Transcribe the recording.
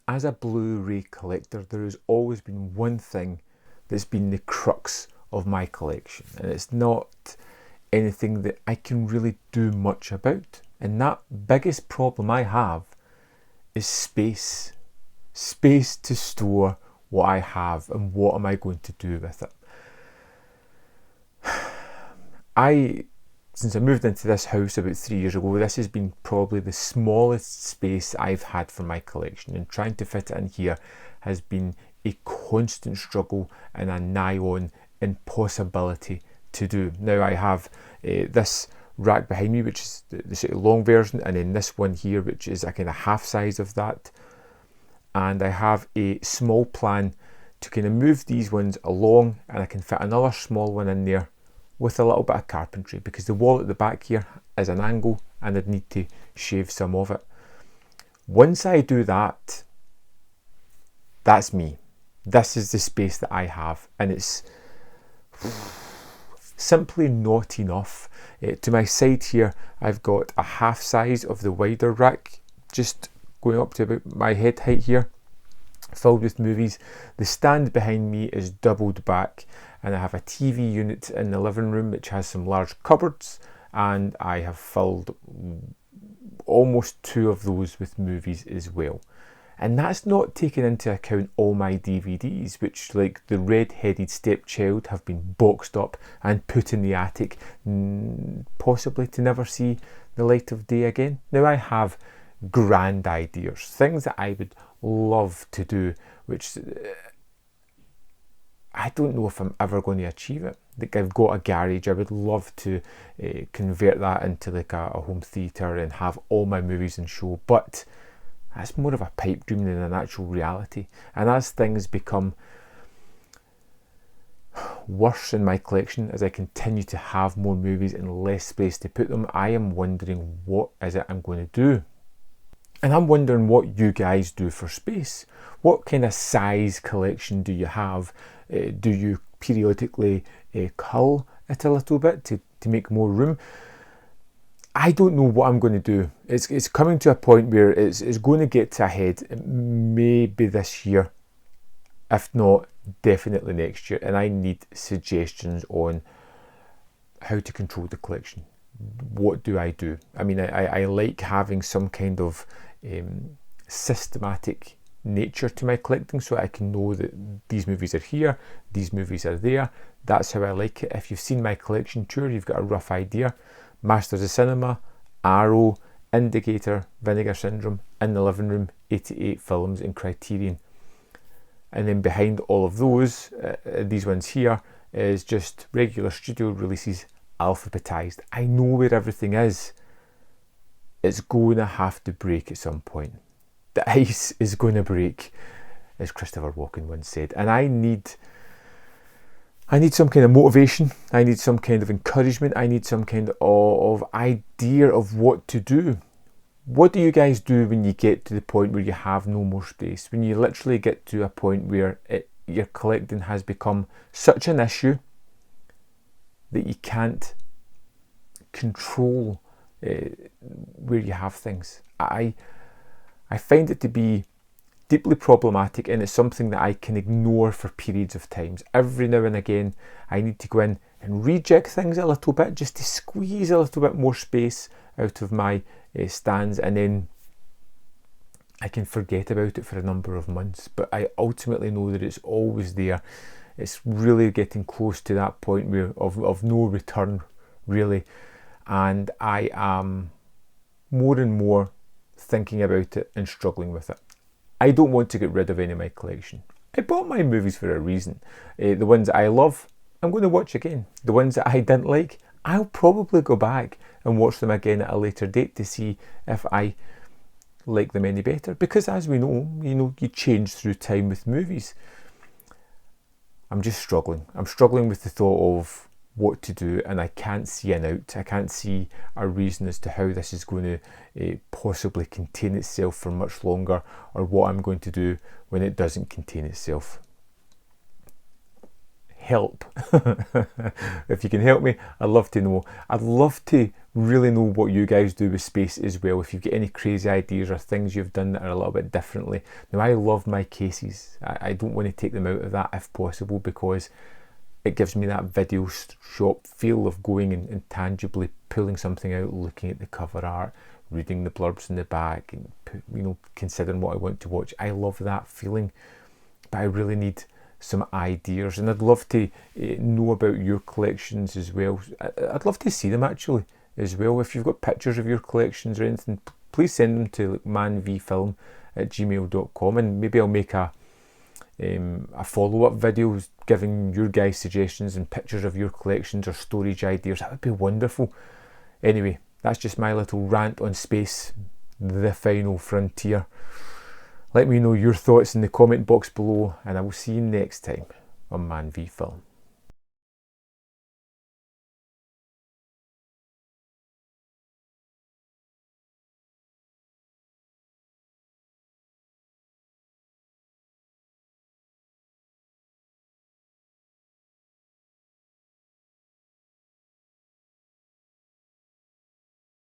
as a Blu-ray collector, there has always been one thing that's been the crux of my collection, and it's not anything that I can really do much about. And that biggest problem I have is space. Space to store what I have, and what am I going to do with it. Since I moved into this house about 3 years ago, this has been probably the smallest space I've had for my collection, and trying to fit it in here has been a constant struggle and a nigh on impossibility to do. Now I have this rack behind me, which is the sort of long version, and then this one here, which is a kind of half size of that. And I have a small plan to kind of move these ones along, and I can fit another small one in there with a little bit of carpentry, because the wall at the back here is an angle and I'd need to shave some of it. Once I do that, that's me. This is the space that I have, and it's simply not enough. To my side here, I've got a half size of the wider rack, just going up to about my head height here, filled with movies. The stand behind me is doubled back, and I have a TV unit in the living room which has some large cupboards, and I have filled almost 2 of those with movies as well. And that's not taking into account all my DVDs, which, like the red-headed stepchild, have been boxed up and put in the attic, possibly to never see the light of day again. Now I have grand ideas, things that I would love to do, which I don't know if I'm ever going to achieve it. Like, I've got a garage, I would love to convert that into like a home theatre and have all my movies and show, but that's more of a pipe dream than an actual reality. And as things become worse in my collection, as I continue to have more movies and less space to put them, I am wondering what is it I'm going to do. And I'm wondering what you guys do for space. What kind of size collection do you have? Do you periodically cull it a little bit to make more room? I don't know what I'm going to do. It's coming to a point where it's going to get to a head, maybe this year, if not definitely next year, and I need suggestions on how to control the collection. What do I do? I mean, I like having some kind of systematic nature to my collecting, so I can know that these movies are here, these movies are there. That's how I like it. If you've seen my collection tour, you've got a rough idea. Masters of Cinema, Arrow, Indicator, Vinegar Syndrome, In the Living Room, 88 Films and Criterion. And then behind all of those, these ones here, is just regular studio releases, alphabetised. I know where everything is. It's going to have to break at some point. The ice is going to break, as Christopher Walken once said. And I need some kind of motivation. I need some kind of encouragement. I need some kind of idea of what to do. What do you guys do when you get to the point where you have no more space? When you literally get to a point where your collecting has become such an issue that you can't control where you have things. I find it to be deeply problematic, and it's something that I can ignore for periods of times. Every now and again I need to go in and rejig things a little bit, just to squeeze a little bit more space out of my stands, and then I can forget about it for a number of months, but I ultimately know that it's always there. It's really getting close to that point where of no return, really, and I am more and more thinking about it and struggling with it. I don't want to get rid of any of my collection. I bought my movies for a reason. The ones that I love, I'm going to watch again. The ones that I didn't like, I'll probably go back and watch them again at a later date to see if I like them any better. Because as we know, you change through time with movies. I'm just struggling. I'm struggling with the thought of what to do, and I can't see an out. I can't see a reason as to how this is going to possibly contain itself for much longer, or what I'm going to do when it doesn't contain itself. help. If you can help me, I'd love to know. I'd love to really know what you guys do with space as well. If you've got any crazy ideas or things you've done that are a little bit differently. Now, I love my cases. I don't want to take them out of that if possible, because it gives me that video shop feel of going and tangibly pulling something out, looking at the cover art, reading the blurbs in the back, and, you know, considering what I want to watch. I love that feeling, but I really need some ideas, and I'd love to know about your collections as well. I'd love to see them actually as well. If you've got pictures of your collections or anything, please send them to manvfilm@gmail.com, and maybe I'll make a follow-up video giving your guys suggestions and pictures of your collections or storage ideas. That would be wonderful. Anyway, that's just my little rant on space, the final frontier. Let me know your thoughts in the comment box below, and I will see you next time on Man v Film.